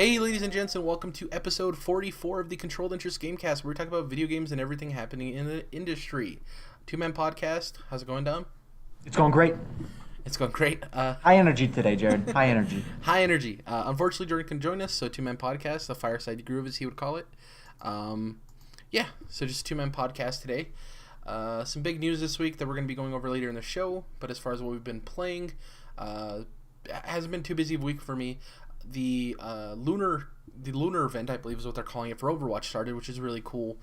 Hey, ladies and gents, and welcome to episode 44 of the Controlled Interest Gamecast, where we talk about video games and everything happening in the industry. Two-man podcast. How's it going, Dom? It's going great. It's going great. High energy today, Jared. High energy. High energy. Unfortunately, Jordan can join us, so two-man podcast, the fireside groove, as he would call it. So just two-man podcast today. Some big news this week that we're going to be going over later in the show, but as far as what we've been playing, it hasn't been too busy a week for me. The lunar event, I believe is what they're calling it, for Overwatch started, which is really cool.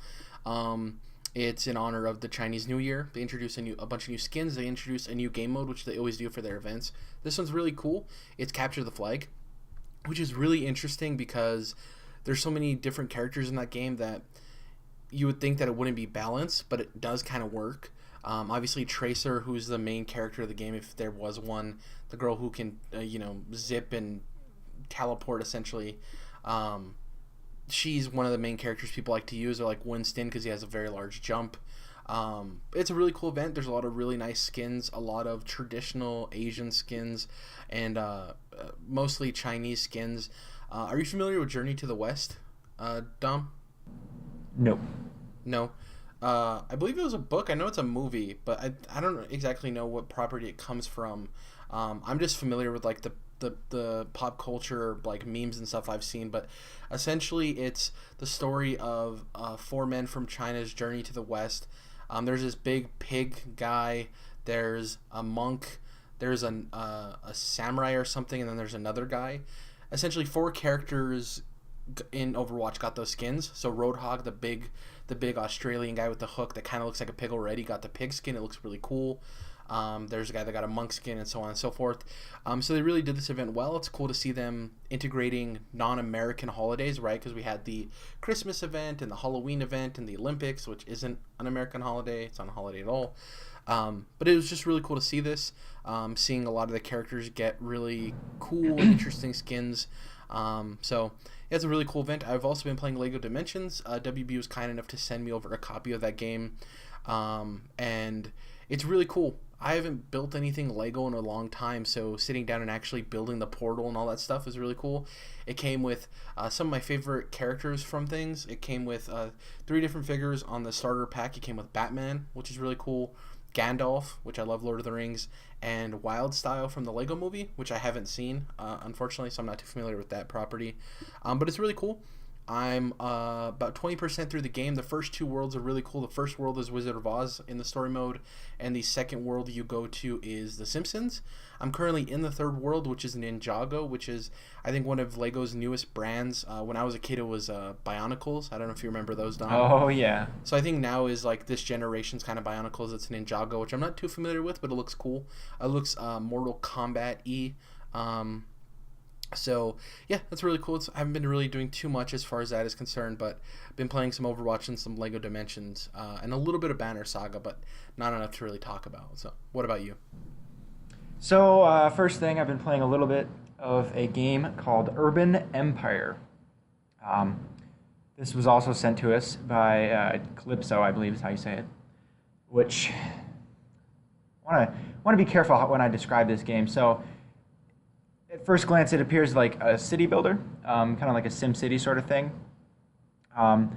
It's in honor of the Chinese New Year. They introduced a bunch of new skins. They introduced a new game mode, which they always do for their events. This one's really cool. It's Capture the Flag, which is really interesting because there's so many different characters in that game that you would think that it wouldn't be balanced, but it does kind of work. Obviously, Tracer, who's the main character of the game, if there was one, the girl who can, zip and teleport essentially. She's one of the main characters people like to use, or like Winston, because he has a very large jump. It's a really cool event. There's a lot of really nice skins, a lot of traditional Asian skins, and mostly Chinese skins. Are you familiar with Journey to the West, Dom? No. No. I believe it was a book. I know it's a movie, but I don't exactly know what property it comes from. I'm just familiar with like the pop culture like memes and stuff I've seen, but essentially it's the story of four men from China's journey to the West. There's this big pig guy, there's a monk, there's a samurai or something, and then there's another guy. Essentially, four characters in Overwatch got those skins. So Roadhog, the big Australian guy with the hook that kind of looks like a pig already, got the pig skin. It looks really cool. There's a guy that got a monk skin, and so on and so forth. So they really did this event well. It's cool to see them integrating non-American holidays, right? Because we had the Christmas event and the Halloween event and the Olympics, which isn't an American holiday. It's not a holiday at all. But it was just really cool to see this. Seeing a lot of the characters get really cool and interesting skins. So yeah, it's a really cool event. I've also been playing LEGO Dimensions. WB was kind enough to send me over a copy of that game. And it's really cool. I haven't built anything Lego in a long time, so sitting down and actually building the portal and all that stuff is really cool. It came with some of my favorite characters from things. It came with 3 different figures on the starter pack. It came with Batman, which is really cool, Gandalf, which I love, Lord of the Rings, and Wildstyle from the Lego movie, which I haven't seen, unfortunately, so I'm not too familiar with that property. But it's really cool. I'm about 20% through the game. The first 2 worlds are really cool. The first world is Wizard of Oz in the story mode, and the second world you go to is The Simpsons. I'm currently in the 3rd world, which is Ninjago, which is, I think, one of LEGO's newest brands. When I was a kid, it was Bionicles. I don't know if you remember those, Don. Oh, yeah. So I think now is like this generation's kind of Bionicles. It's Ninjago, which I'm not too familiar with, but it looks cool. It looks Mortal Kombat-y. So yeah, that's really cool. I haven't been really doing too much as far as that is concerned, but I've been playing some Overwatch and some LEGO Dimensions, and a little bit of Banner Saga, but not enough to really talk about. So what about you? So, first thing, I've been playing a little bit of a game called Urban Empire. This was also sent to us by Calypso, I believe is how you say it, which I want to be careful when I describe this game. So, at first glance, it appears like a city builder, kind of like a SimCity sort of thing. While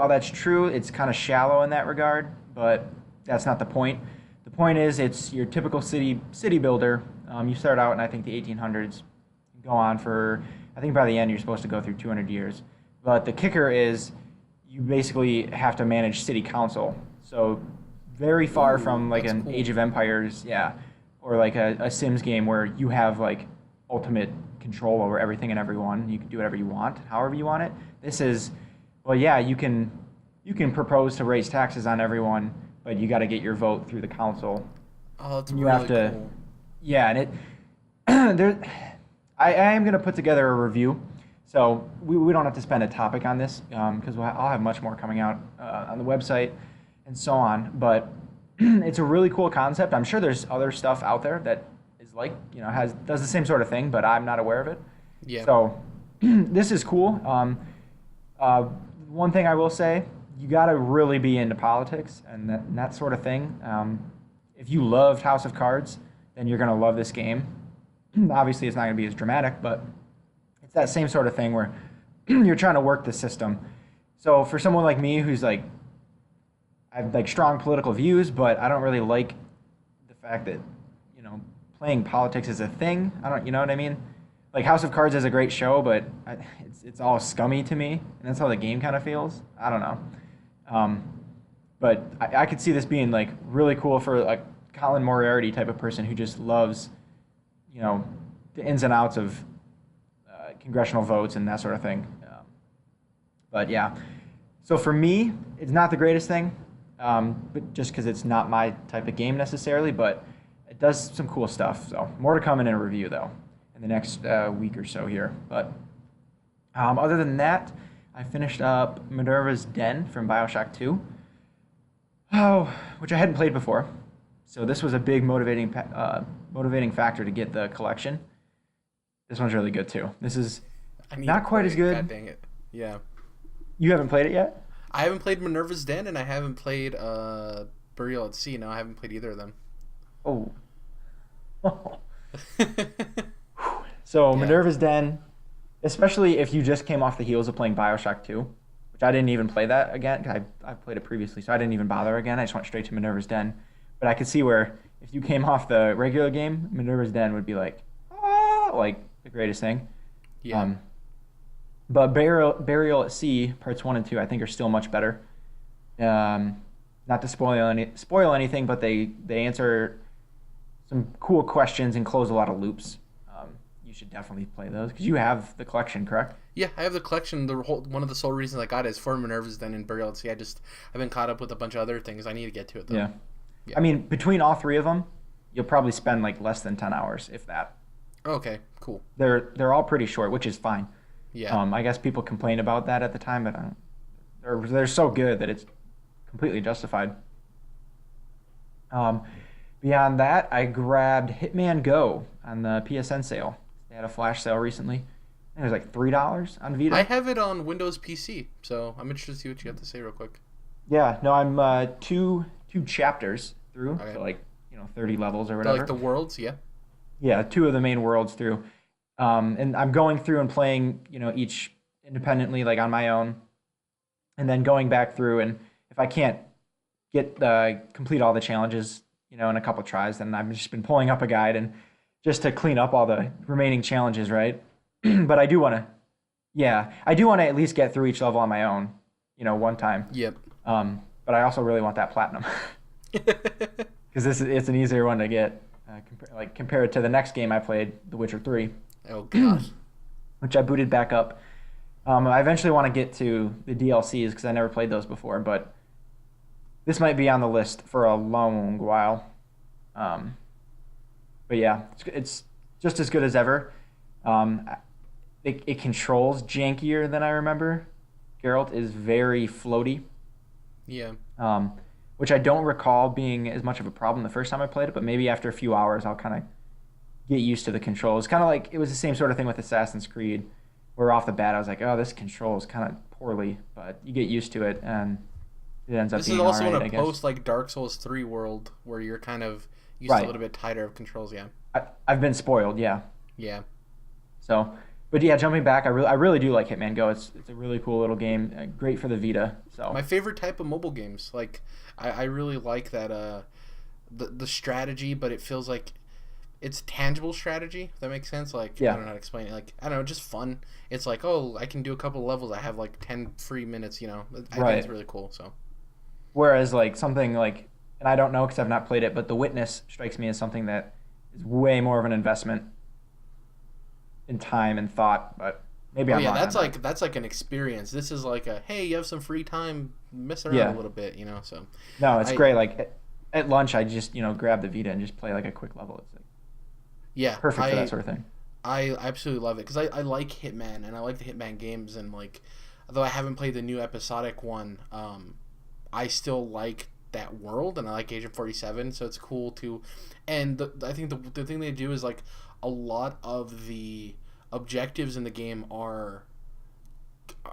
that's true, it's kind of shallow in that regard, but that's not the point. The point is, it's your typical city builder. You start out in, I think, the 1800s, go on for, I think by the end you're supposed to go through 200 years. But the kicker is, you basically have to manage city council. So very far from like an cool Age of Empires, yeah. Or like a Sims game where you have like ultimate control over everything and everyone. You can do whatever you want, however you want it. This is, well, yeah, you can propose to raise taxes on everyone, but you got to get your vote through the council. Oh, that's you really have to, cool. Yeah, and it I am going to put together a review, so we don't have to spend a topic on this because I'll have much more coming out on the website and so on, but it's a really cool concept. I'm sure there's other stuff out there that is like, does the same sort of thing, but I'm not aware of it. Yeah. So this is cool. One thing I will say, you got to really be into politics and that sort of thing. If you loved House of Cards, then you're going to love this game. Obviously, it's not going to be as dramatic, but it's that same sort of thing where you're trying to work the system. So for someone like me who's like, I have like strong political views, but I don't really like the fact that, you know, playing politics is a thing. I don't, you know what I mean? Like House of Cards is a great show, but it's all scummy to me, and that's how the game kind of feels. I don't know. But I could see this being like really cool for like Colin Moriarty type of person who just loves, you know, the ins and outs of congressional votes and that sort of thing. But yeah, so for me, it's not the greatest thing, but just because it's not my type of game necessarily, but it does some cool stuff. So more to come in a review though in the next week or so here. But other than that, I finished up Minerva's Den from BioShock 2, which I hadn't played before. So this was a big motivating factor to get the collection. This one's really good too. This is not quite as good. God dang it. Yeah. You haven't played it yet? I haven't played Minerva's Den, and I haven't played Burial at Sea. No, I haven't played either of them. Oh. So, yeah. Minerva's Den, especially if you just came off the heels of playing BioShock 2, which I didn't even play that again. I played it previously, so I didn't even bother again. I just went straight to Minerva's Den. But I could see where if you came off the regular game, Minerva's Den would be like the greatest thing. Yeah. But Burial at Sea, parts 1 and 2, I think are still much better. Not to spoil anything, but they answer some cool questions and close a lot of loops. You should definitely play those because you have the collection, correct? Yeah, I have the collection. One of the sole reasons I got it is for Minerva's Den and Burial at Sea. I've been caught up with a bunch of other things. I need to get to it though. Yeah. I mean, between all three of them, you'll probably spend like less than 10 hours, if that. Okay, cool. They're all pretty short, which is fine. Yeah. I guess people complain about that at the time, but they're so good that it's completely justified. Beyond that, I grabbed Hitman Go on the PSN sale. They had a flash sale recently. I think it was like $3 on Vita. I have it on Windows PC, so I'm interested to see what you have to say real quick. Yeah, no, I'm two chapters through, okay. So like 30 levels or whatever. Like the worlds, yeah. Yeah, 2 of the main worlds through. And I'm going through and playing, each independently, like on my own, and then going back through. And if I can't complete all the challenges, in a couple tries, then I've just been pulling up a guide and just to clean up all the remaining challenges, right? But I do want to at least get through each level on my own, one time. Yep. But I also really want that platinum because it's an easier one to get. Compared to the next game I played, The Witcher 3. Oh, God. Which I booted back up. I eventually want to get to the DLCs because I never played those before, but this might be on the list for a long while. But yeah, it's just as good as ever. It controls jankier than I remember. Geralt is very floaty. Yeah. Which I don't recall being as much of a problem the first time I played it, but maybe after a few hours I'll kind of get used to the controls. Kind of like it was the same sort of thing with Assassin's Creed, where off the bat I was like, oh, this controls kind of poorly, but you get used to it and it ends up being all right, I guess. This is also in a post like Dark Souls 3 world where you're kind of used to a little bit tighter of controls, yeah. I've been spoiled, yeah. Yeah. So, but yeah, jumping back, I really do like Hitman Go. It's a really cool little game, great for the Vita. So my favorite type of mobile games. Like I really like that the strategy, but it feels like it's tangible strategy. If that makes sense. Like I don't know how to explain it. Like I don't know, just fun. It's like, oh, I can do a couple of levels. I have like 10 free minutes. I think it's really cool. So whereas like something like, and I don't know because I've not played it, but The Witness strikes me as something that is way more of an investment in time and thought, but maybe I'm wrong. That's like an experience. This is like hey, you have some free time, mess around a little bit, so. No, it's great. Like at lunch, I just grab the Vita and just play like a quick level. It's like perfect for that sort of thing. I absolutely love it because I like Hitman and I like the Hitman games, and like although I haven't played the new episodic one, I still like that world and I like Agent 47, so it's cool too. And I think the thing they do is like a lot of the objectives in the game are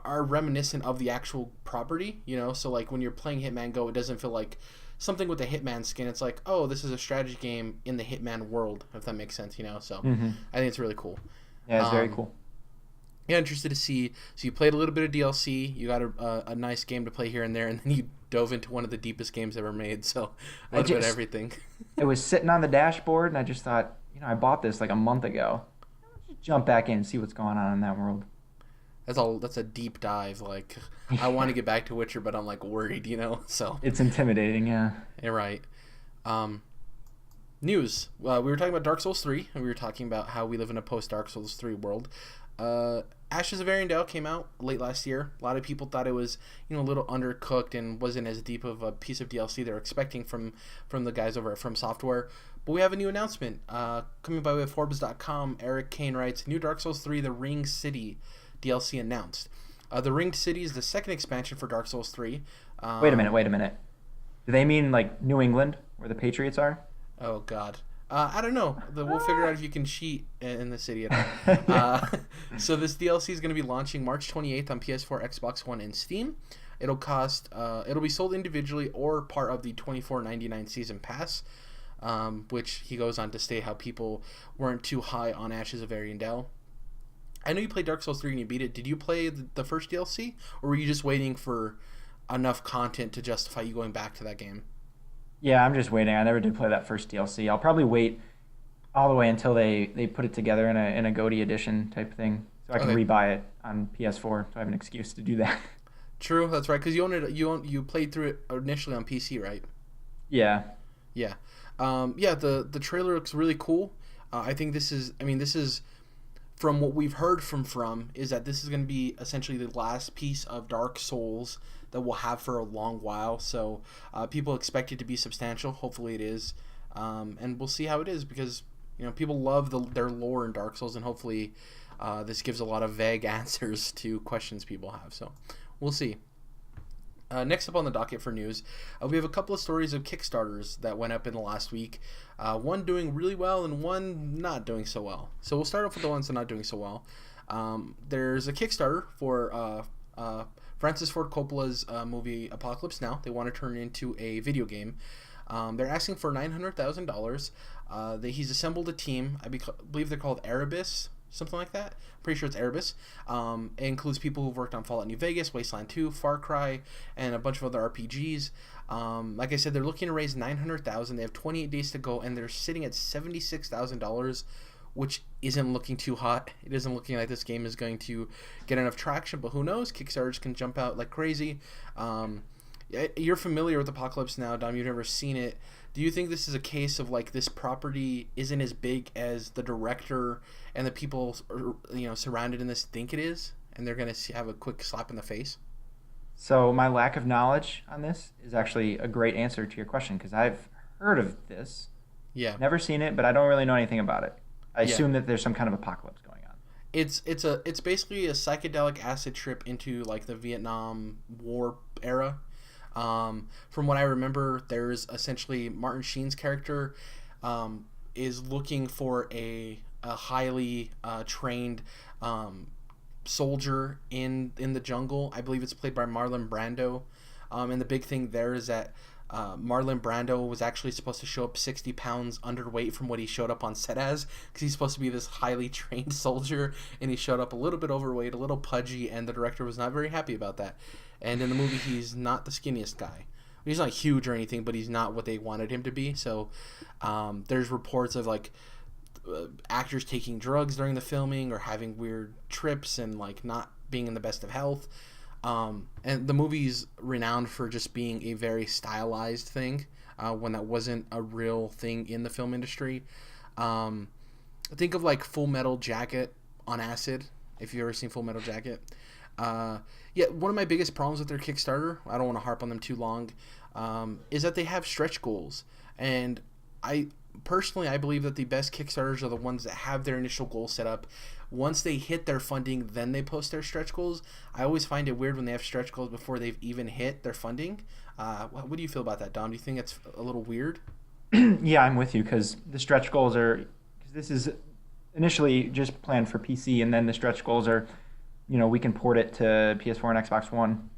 reminiscent of the actual property, so like when you're playing Hitman Go, it doesn't feel like something with the Hitman skin. It's like, oh, this is a strategy game in the Hitman world, if that makes sense, so I think it's really cool. Yeah, it's very cool. Yeah, interested to see. So you played a little bit of DLC. You got a nice game to play here and there, and then you dove into one of the deepest games ever made. So a I little bit of just everything. it was sitting on the dashboard, and I just thought, I bought this like a month ago. Just jump back in and see what's going on in that world. That's a deep dive. Like, I want to get back to Witcher, but I'm like worried, So It's intimidating, yeah. you're right. Um, News. We were talking about Dark Souls 3, and we were talking about how we live in a post Dark Souls 3 world. Ashes of Arendelle came out late last year. A lot of people thought it was, a little undercooked and wasn't as deep of a piece of DLC they were expecting from the guys over at From Software. But we have a new announcement coming by way of Forbes.com. Eric Kane writes, "New Dark Souls 3: The Ringed City DLC announced." The Ringed City is the second expansion for Dark Souls 3. Wait a minute. Do they mean like New England, where the Patriots are? Oh God. I don't know. We'll figure out if you can cheat in the city at all. So this DLC is going to be launching March 28th on PS4, Xbox One, and Steam. It'll cost. It'll be sold individually or part of the $24.99 season pass, which he goes on to state how people weren't too high on Ashes of Arendelle. I know you played Dark Souls 3 and you beat it. Did you play the first DLC, or were you just waiting for enough content to justify you going back to that game? Yeah, I'm just waiting. I never did play that first DLC. I'll probably wait all the way until they put it together in a GOTY edition type thing, so I can rebuy it on PS4. So I have an excuse to do that. True, that's right. Because you played through it initially on PC, right? Yeah. Yeah. The trailer looks really cool. I think this is from what we've heard from is that this is going to be essentially the last piece of Dark Souls that we'll have for a long while. So people expect it to be substantial. Hopefully it is. And we'll see how it is because, people love their lore in Dark Souls, and hopefully this gives a lot of vague answers to questions people have. So we'll see. Next up on the docket for news, we have a couple of stories of Kickstarters that went up in the last week. One doing really well and one not doing so well. So we'll start off with the ones that are not doing so well. There's a Kickstarter for Francis Ford Coppola's movie Apocalypse Now. They want to turn it into a video game. They're asking for $900,000. He's assembled a team. I believe they're called Erebus, something like that. Pretty sure it's Erebus. It includes people who've worked on Fallout New Vegas, Wasteland 2, Far Cry, and a bunch of other RPGs. Like I said, they're looking to raise $900,000. They have 28 days to go, and they're sitting at $76,000, which isn't looking too hot. It isn't looking like this game is going to get enough traction, but who knows? Kickstarters can jump out like crazy. You're familiar with Apocalypse Now, Dom. You've never seen it. Do you think this is a case of like this property isn't as big as the director and the people surrounded in this think it is, and they're going to have a quick slap in the face? So my lack of knowledge on this is actually a great answer to your question because I've heard of this. Yeah. Never seen it, but I don't really know anything about it. I assume that there's some kind of apocalypse going on. It's basically a psychedelic acid trip into like the Vietnam War era. From what I remember, there's essentially Martin Sheen's character is looking for a highly trained soldier in the jungle. I believe it's played by Marlon Brando. And the big thing there is that Marlon Brando was actually supposed to show up 60 pounds underweight from what he showed up on set as, because he's supposed to be this highly trained soldier, and he showed up a little bit overweight, a little pudgy, and the director was not very happy about that. And in the movie, he's not the skinniest guy. He's not huge or anything, but he's not what they wanted him to be. So there's reports of like actors taking drugs during the filming or having weird trips and like not being in the best of health. And the movie's renowned for just being a very stylized thing when that wasn't a real thing in the film industry. Think of like Full Metal Jacket on acid, if you've ever seen Full Metal Jacket. One of my biggest problems with their Kickstarter, I don't want to harp on them too long, is that they have stretch goals. And I believe that the best Kickstarters are the ones that have their initial goal set up. Once they hit their funding, then they post their stretch goals. I always find it weird when they have stretch goals before they've even hit their funding. What do you feel about that, Dom? Do you think it's a little weird? Yeah, I'm with you because the stretch goals are, because this is initially just planned for PC, and then the stretch goals are, we can port it to PS4 and Xbox One,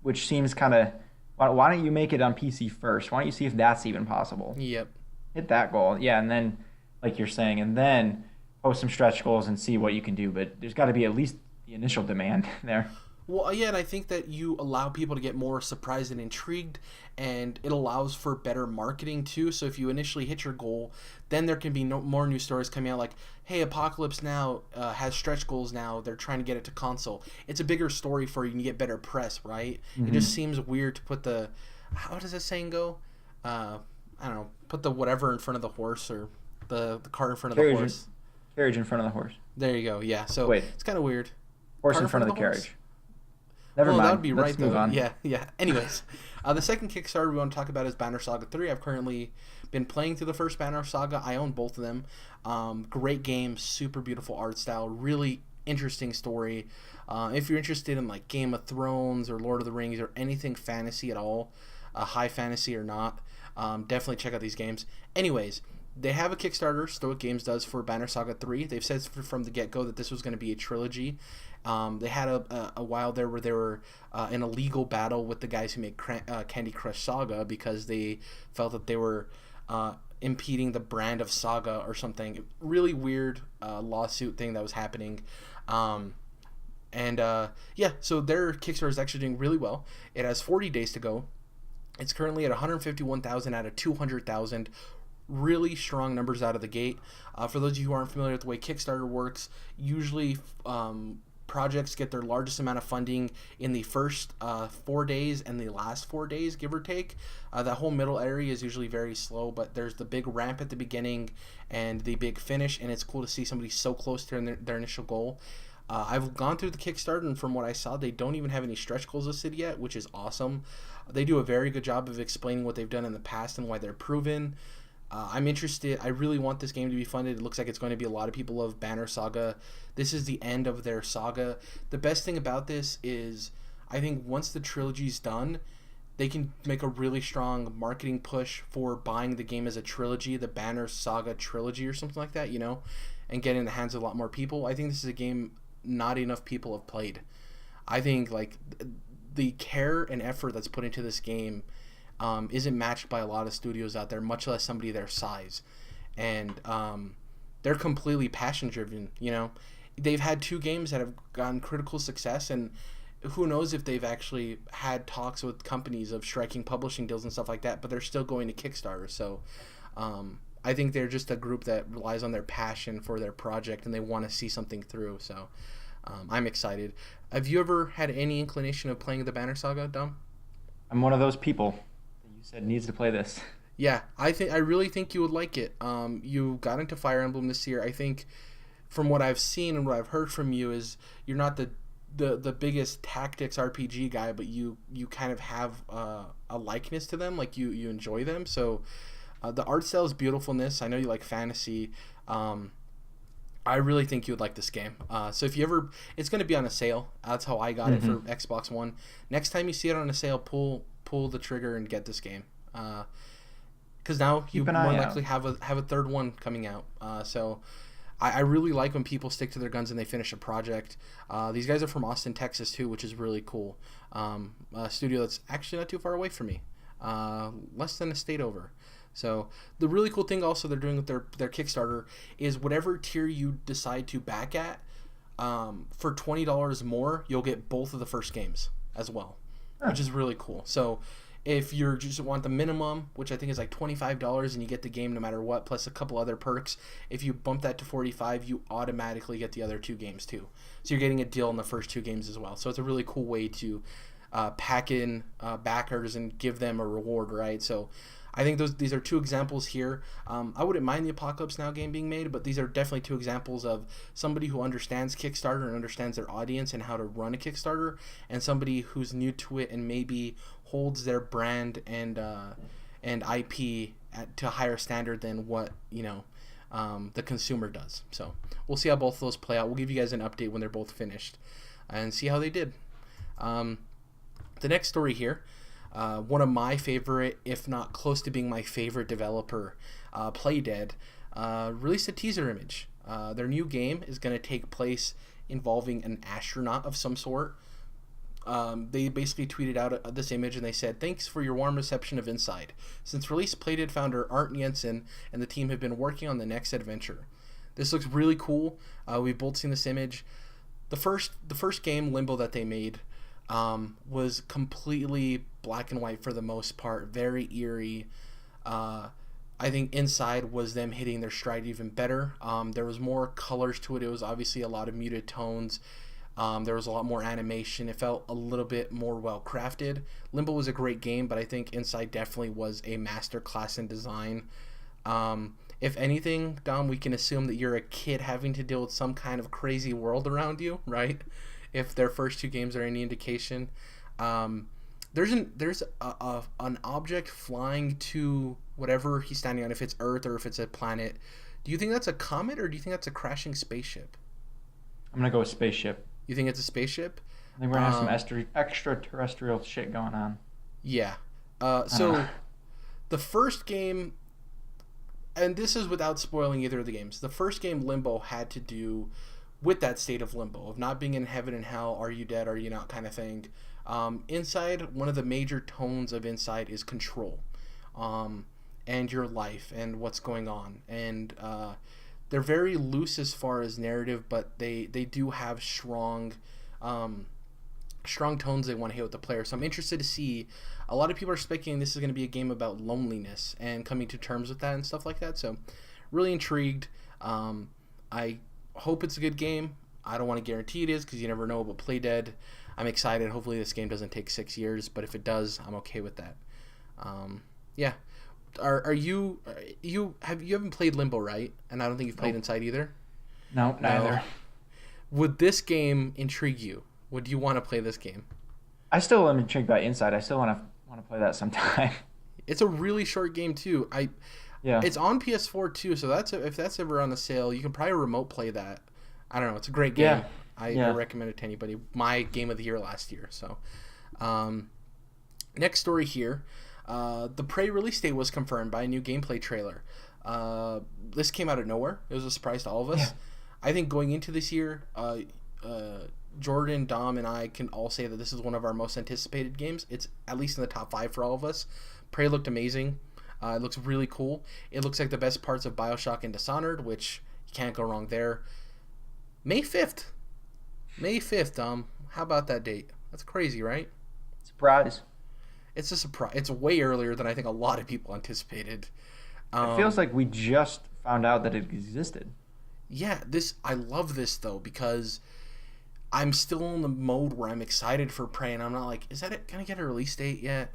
which seems kind of, why don't you make it on PC first? Why don't you see if that's even possible? Yep. Hit that goal. Yeah, and then, like you're saying, and then post some stretch goals and see what you can do. But there's got to be at least the initial demand there. Well, yeah, and I think that you allow people to get more surprised and intrigued, and it allows for better marketing too. So if you initially hit your goal, then there can be more new stories coming out like, hey, Apocalypse Now has stretch goals now. They're trying to get it to console. It's a bigger story for you, and you get better press, right? It just seems weird to put the, how does that saying go? I don't know, put the whatever in front of the horse, or the cart in front of the Carriage, horse. carriage in front of the horse. There you go. Yeah. So Wait, it's kind of weird. horse Cart in front of the horse? carriage. Never Well, mind. that would be Let's right, move though. on. Yeah, yeah. Anyways, the second Kickstarter we want to talk about is Banner Saga 3. I've currently been playing through the first Banner Saga. I own both of them. Great game, super beautiful art style, really interesting story. If you're interested in like Game of Thrones or Lord of the Rings or anything fantasy at all, high fantasy or not, definitely check out these games. Anyways, they have a Kickstarter, Stoic Games does, for Banner Saga 3. They've said from the get-go that this was going to be a trilogy. They had a while there where they were in a legal battle with the guys who made Candy Crush Saga because they felt that they were impeding the brand of Saga or something. Really weird lawsuit thing that was happening. Yeah, so their Kickstarter is actually doing really well. It has 40 days to go. It's currently at 151,000 out of 200,000. Really strong numbers out of the gate. For those of you who aren't familiar with the way Kickstarter works, usually projects get their largest amount of funding in the first 4 days and the last 4 days, give or take. That whole middle area is usually very slow, but there's the big ramp at the beginning and the big finish, and it's cool to see somebody so close to their initial goal. I've gone through the Kickstarter, and from what I saw, they don't even have any stretch goals listed yet, which is awesome. They do a very good job of explaining what they've done in the past and why they're proven. I'm interested. I really want this game to be funded. It looks like it's going to be a lot of people love Banner Saga. This is the end of their saga. The best thing about this is I think once the trilogy's done, they can make a really strong marketing push for buying the game as a trilogy, the Banner Saga trilogy or something like that, and get in the hands of a lot more people. I think this is a game not enough people have played. I think like the care and effort that's put into this game isn't matched by a lot of studios out there, much less somebody their size. And they're completely passion driven. They've had 2 games that have gotten critical success, and who knows if they've actually had talks with companies of striking publishing deals and stuff like that, but they're still going to Kickstarter. So I think they're just a group that relies on their passion for their project, and they want to see something through. So I'm excited. Have you ever had any inclination of playing the Banner Saga, Dom? I'm one of those people that you said needs to play this. Yeah, I really think you would like it. You got into Fire Emblem this year. I think from what I've seen and what I've heard from you is you're not the biggest tactics RPG guy, but you kind of have a likeness to them, like you enjoy them. So the art style is beautiful in this. I know you like fantasy. I really think you would like this game. So if you ever, it's going to be on a sale. That's how I got it for Xbox One. Next time you see it on a sale, pull the trigger and get this game. Because now you more likely have a third one coming out. So I really like when people stick to their guns and they finish a project. These guys are from Austin, Texas too, which is really cool. A studio that's actually not too far away from me, less than a state over. So the really cool thing also they're doing with their Kickstarter is whatever tier you decide to back at, for $20 more, you'll get both of the first games as well, which is really cool. So if you just want the minimum, which I think is like $25, and you get the game no matter what, plus a couple other perks, if you bump that to $45, you automatically get the other 2 games too. So you're getting a deal on the first 2 games as well. So it's a really cool way to pack in backers and give them a reward, right? So I think these are 2 examples here. I wouldn't mind the Apocalypse Now game being made, but these are definitely 2 examples of somebody who understands Kickstarter and understands their audience and how to run a Kickstarter, and somebody who's new to it and maybe holds their brand and IP to a higher standard than what the consumer does. So we'll see how both of those play out. We'll give you guys an update when they're both finished and see how they did. The next story here. One of my favorite, if not close to being my favorite developer, Playdead, released a teaser image. Their new game is going to take place involving an astronaut of some sort. They basically tweeted out this image and they said, "Thanks for your warm reception of Inside. Since release, Playdead founder Art Jensen and the team have been working on the next adventure. This looks really cool. We've both seen this image. The first game, Limbo, that they made was completely black and white for the most part, very eerie. I think Inside was them hitting their stride even better. There was more colors to it. It was obviously a lot of muted tones. There was a lot more animation. It felt a little bit more well crafted. Limbo was a great game, but I think Inside definitely was a master class in design. If anything, Dom, we can assume that you're a kid having to deal with some kind of crazy world around you, right? If their first two games are any indication. There's an object flying to whatever he's standing on, if it's Earth or if it's a planet. Do you think that's a comet or do you think that's a crashing spaceship? I'm gonna go with spaceship. You think it's a spaceship? I think we're gonna have some extraterrestrial shit going on. Yeah. I don't So know. the first game, and this is without spoiling either of the games, the first game, Limbo, had to do with that state of limbo, of not being in heaven and hell, are you dead, are you not, kind of thing. Inside, one of the major tones of Inside is control, and your life and what's going on. And they're very loose as far as narrative, but they do have strong tones they want to hit with the player. So I'm interested to see. A lot of people are speculating this is going to be a game about loneliness and coming to terms with that and stuff like that. So really intrigued. I hope it's a good game. I don't want to guarantee it is because you never know. But Playdead, I'm excited. Hopefully this game doesn't take 6 years, but if it does, I'm okay with that. Yeah. Are you haven't played Limbo, right? And I don't think you've played Nope. Inside either. No, neither. Would this game intrigue you? Would you want to play this game? I still am intrigued by Inside. I still want to play that sometime. It's a really short game too. Yeah. It's on PS4 too, so if that's ever on the sale, you can probably remote play that. I don't know. It's a great game. Yeah. I Yeah. recommend it to anybody. My game of the year last year. So, next story here. The Prey release date was confirmed by a new gameplay trailer. This came out of nowhere. It was a surprise to all of us. Yeah. I think going into this year, Jordan, Dom, and I can all say that this is one of our most anticipated games. It's at least in the top 5 for all of us. Prey looked amazing. It looks really cool. It looks like the best parts of BioShock and Dishonored, which you can't go wrong there. May 5th. May 5th, Dom. How about that date? That's crazy, right? Surprise. It's a surprise. It's way earlier than I think a lot of people anticipated. It feels like we just found out that it existed. Yeah, I love this though because I'm still in the mode where I'm excited for Prey, and I'm not like, is that it gonna get a release date yet?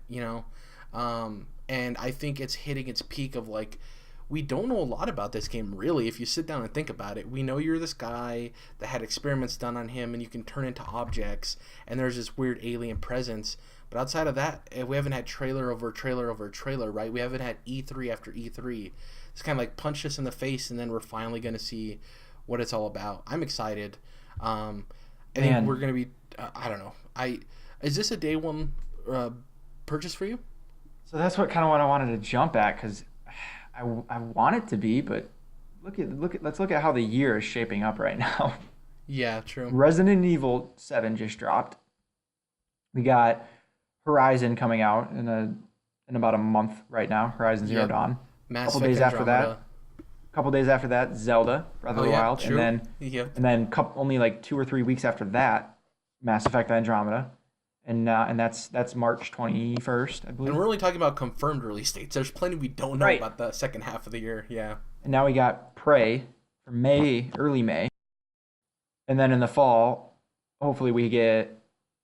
And I think it's hitting its peak of like, we don't know a lot about this game really. If you sit down and think about it, we know you're this guy that had experiments done on him, and you can turn into objects, and there's this weird alien presence. But outside of that, we haven't had trailer over trailer over trailer, right? We haven't had E3 after E3. It's kind of like punch us in the face, and then we're finally going to see what it's all about. I'm excited. I think we're going to be. I don't know. Is this a day one purchase for you? So that's what I wanted to jump at because I want it to be, but let's look at how the year is shaping up right now. Yeah, true. Resident Evil 7 just dropped. We got Horizon coming out in about a month right now. Horizon Zero Yep. Dawn. Mass Couple Effect days after that, Andromeda. couple days after that, Zelda Breath of the Wild, true. and Yep. then only like 2 or 3 weeks after that, Mass Effect Andromeda, and that's March 21st, I believe. And we're only talking about confirmed release dates. There's plenty we don't know Right. about the second half of the year. Yeah. And now we got Prey for May, early May, and then in the fall, hopefully we get.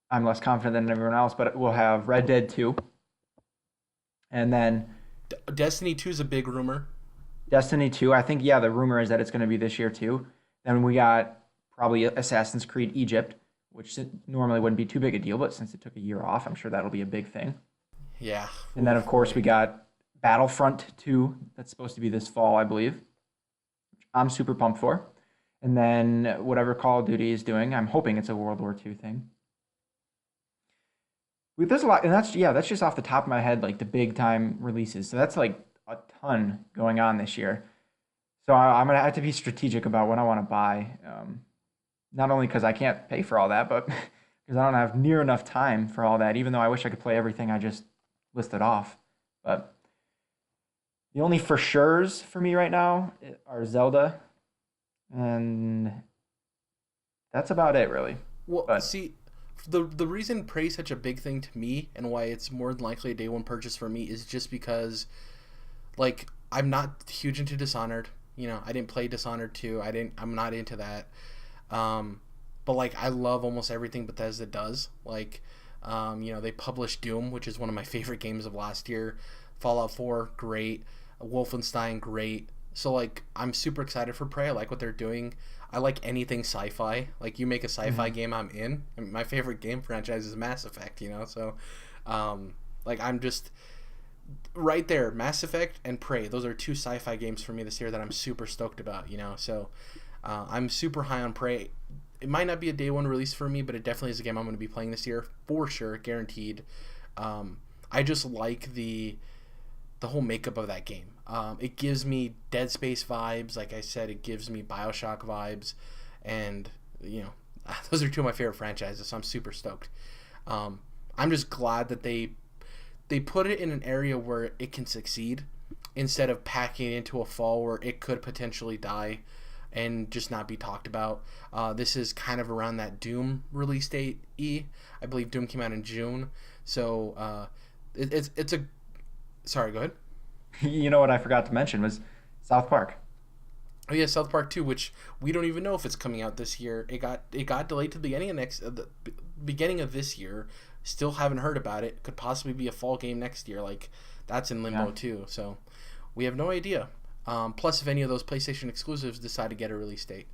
I'm less confident than everyone else, but we'll have Red Dead 2, and then Destiny 2 is a big rumor. Destiny 2. I think the rumor is that it's going to be this year too. Then we got probably Assassin's Creed Egypt, which normally wouldn't be too big a deal, but since it took a year off, I'm sure that'll be a big thing. Yeah. And then of course we got Battlefront 2. That's supposed to be this fall, I believe. Which I'm super pumped for. And then whatever Call of Duty is doing, I'm hoping it's a World War II thing. There's a lot, and that's just off the top of my head, like the big time releases. So that's like a ton going on this year. So I'm gonna have to be strategic about what I want to buy. Not only because I can't pay for all that, but because I don't have near enough time for all that. Even though I wish I could play everything I just listed off. But the only for sure's for me right now are Zelda and that's about it, really. Well, But see, the reason Prey is such a big thing to me and why it's more than likely a day one purchase for me is just because like I'm not huge into Dishonored. You know, I didn't play Dishonored 2. I'm not into that. Um, but like I love almost everything Bethesda does. Like, you know, they published Doom, which is one of my favorite games of last year. Fallout 4, great. Wolfenstein, great. So like I'm super excited for Prey. I like what they're doing. I like anything sci-fi. Like you make a sci-fi mhm. game, I'm in. I mean, my favorite game franchise is Mass Effect. You know, so like I'm just right there. Mass Effect and Prey. Those are two sci-fi games for me this year that I'm super stoked about. You know, so I'm super high on Prey. It might not be a day one release for me, but it definitely is a game I'm going to be playing this year for sure, guaranteed. I just like the whole makeup of that game. It gives me Dead Space vibes. Like I said, it gives me Bioshock vibes, and you know, those are two of my favorite franchises. So I'm super stoked. Um, I'm just glad that they put it in an area where it can succeed instead of packing it into a fall where it could potentially die and just not be talked about. This is kind of around that Doom release date. I believe Doom came out in June, so it's a sorry. Go ahead. You know what I forgot to mention was South Park. Oh yeah, South Park 2, which we don't even know if it's coming out this year. It got delayed to the beginning of beginning of this year. Still haven't heard about it. Could possibly be a fall game next year. Like that's in Yeah. limbo too. So we have no idea. Plus, if any of those PlayStation exclusives decide to get a release date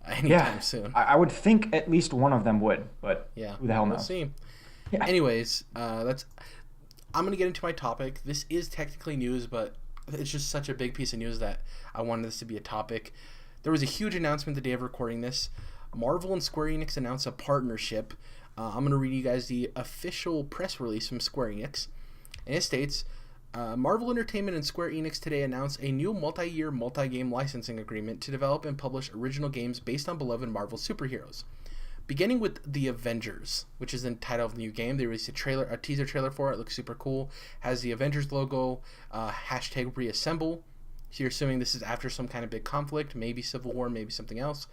Yeah, anytime soon, I would think at least one of them would, but yeah, who the hell we'll knows? see. Yeah. Anyways, that's I'm gonna get into my topic. This is technically news, but it's just such a big piece of news that I wanted this to be a topic. There was a huge announcement the day of recording this. Marvel and Square Enix announced a partnership. I'm gonna read you guys the official press release from Square Enix, and it states. Marvel Entertainment and Square Enix today announced a new multi-year, multi-game licensing agreement to develop and publish original games based on beloved Marvel superheroes. Beginning with the Avengers, which is the title of the new game, they released a teaser trailer for it. It looks super cool. Has the Avengers logo, hashtag reassemble. So you're assuming this is after some kind of big conflict, maybe Civil War, maybe something else.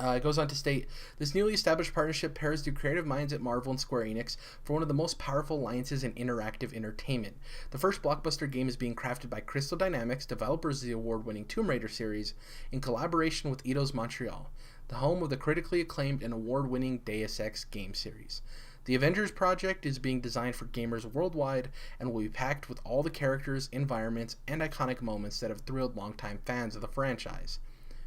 It goes on to state this newly established partnership pairs the creative minds at Marvel and Square Enix for one of the most powerful alliances in interactive entertainment. The first blockbuster game is being crafted by Crystal Dynamics, developers of the award winning Tomb Raider series, in collaboration with Eidos Montreal, the home of the critically acclaimed and award winning Deus Ex game series. The Avengers Project is being designed for gamers worldwide and will be packed with all the characters, environments, and iconic moments that have thrilled longtime fans of the franchise.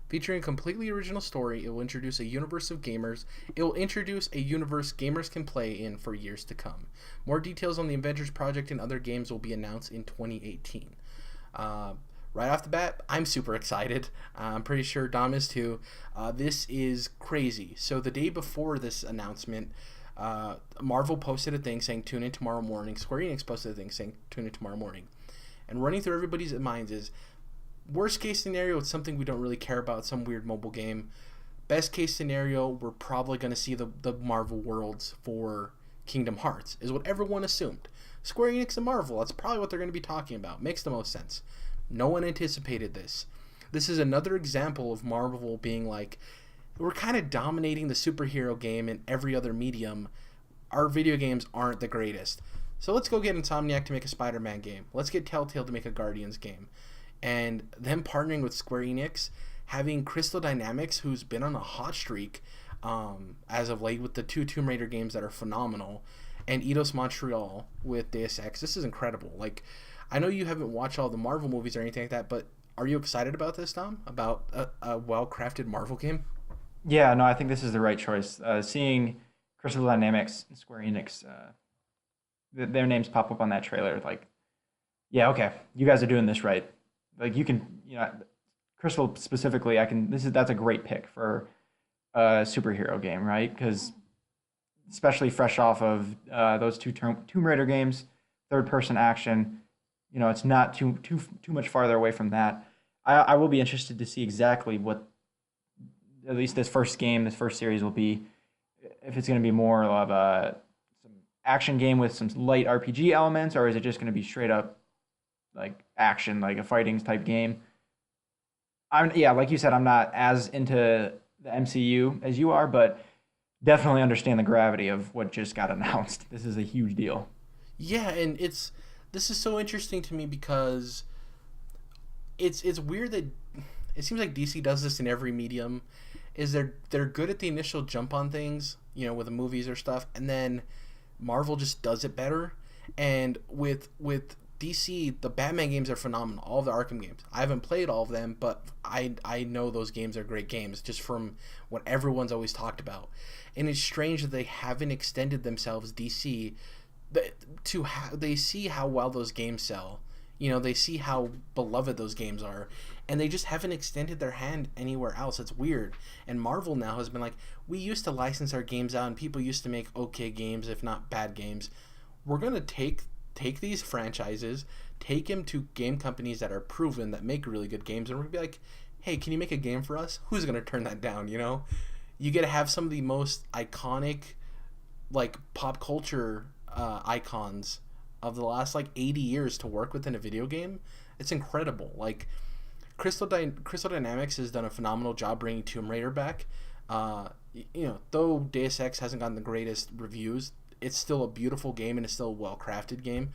Featuring a completely original story, it will introduce a universe of gamers. It will introduce a universe gamers can play in for years to come. More details on the Avengers Project and other games will be announced in 2018. Uh, right off the bat, I'm super excited. I'm pretty sure Dom is too. This is crazy. So the day before this announcement, Marvel posted a thing saying tune in tomorrow morning. Square Enix posted a thing saying tune in tomorrow morning. And running through everybody's minds is worst case scenario, it's something we don't really care about, some weird mobile game. Best case scenario, we're probably going to see the Marvel worlds for Kingdom Hearts, is what everyone assumed. Square Enix and Marvel, that's probably what they're going to be talking about. Makes the most sense. No one anticipated this. This is another example of Marvel being like, we're kind of dominating the superhero game in every other medium. Our video games aren't the greatest. So let's go get Insomniac to make a Spider-Man game. Let's get Telltale to make a Guardians game. And them partnering with Square Enix, having Crystal Dynamics, who's been on a hot streak as of late with the two Tomb Raider games that are phenomenal, and Eidos Montreal with Deus Ex. This is incredible. Like, I know you haven't watched all the Marvel movies or anything like that, but are you excited about this, Tom? About a well-crafted Marvel game? Yeah, no, I think this is the right choice. Seeing Crystal Dynamics and Square Enix, their names pop up on that trailer. Like, yeah, okay, you guys are doing this right. Like, you can, Crystal specifically, that's a great pick for a superhero game, right? Because especially fresh off of those two Tomb Raider games, third person action, it's not too much farther away from that. I will be interested to see exactly what at least this first series will be. If it's going to be more of a some action game with some light RPG elements, or is it just going to be straight up like action, like a fighting type game? Yeah, like you said, I'm not as into the MCU as you are, but definitely understand the gravity of what just got announced. This is a huge deal. Yeah, and this is so interesting to me because it's weird that it seems like DC does this in every medium. Is they're good at the initial jump on things, with the movies or stuff, and then Marvel just does it better. And with DC, the Batman games are phenomenal. All of the Arkham games. I haven't played all of them, but I know those games are great games just from what everyone's always talked about. And it's strange that they haven't extended themselves, DC, they see how well those games sell. They see how beloved those games are, and they just haven't extended their hand anywhere else. It's weird. And Marvel now has been like, we used to license our games out, and people used to make okay games, if not bad games. We're gonna take these franchises, take them to game companies that are proven that make really good games, and we're gonna be like, hey, can you make a game for us? Who's gonna turn that down? You get to have some of the most iconic, like pop culture icons of the last like 80 years to work within a video game. It's incredible. Like Crystal Dynamics has done a phenomenal job bringing Tomb Raider back. Though Deus Ex hasn't gotten the greatest reviews, it's still a beautiful game and it's still a well crafted game.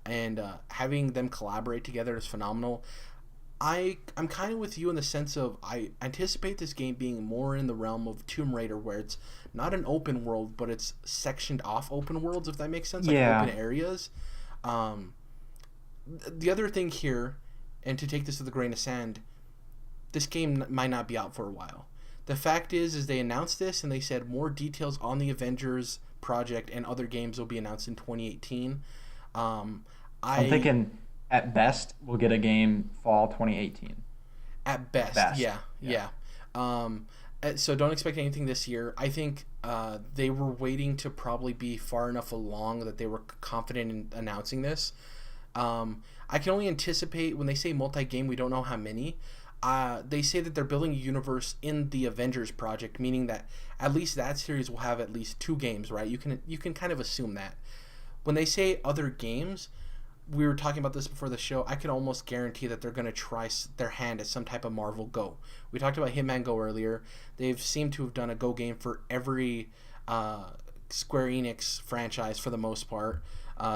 And having them collaborate together is phenomenal. I'm kind of with you in the sense of I anticipate this game being more in the realm of Tomb Raider, where it's not an open world, but it's sectioned off open worlds, if that makes sense, like Yeah. open areas. Um, the other thing here, and to take this with a grain of sand, this game might not be out for a while. The fact is they announced this and they said more details on the Avengers project and other games will be announced in 2018. Um, I'm I thinking at best we'll get a game fall 2018. At best, Best. yeah, Yeah. yeah. So don't expect anything this year. I think they were waiting to probably be far enough along that they were confident in announcing this. I can only anticipate when they say multi-game, we don't know how many. They say that they're building a universe in the Avengers project, meaning that at least that series will have at least 2 games, right? You can kind of assume that. When they say other games, we were talking about this before the show. I can almost guarantee that they're going to try their hand at some type of Marvel Go. We talked about Hitman Go earlier. They've seemed to have done a Go game for every Square Enix franchise for the most part.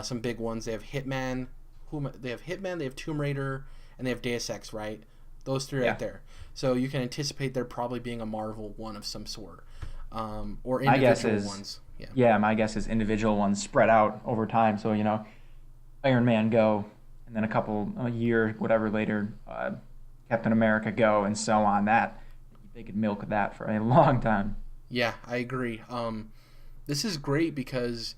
Some big ones. They have Hitman. They have Hitman. They have Tomb Raider, and they have Deus Ex. Right, those 3 Yeah. right there. So you can anticipate there probably being a Marvel one of some sort, or My guess individual is ones. Yeah. Yeah, my guess is individual ones spread out over time. So, Iron Man Go, and then a year, whatever later, Captain America Go, and so on. That they could milk that for a long time. Yeah, I agree. This is great because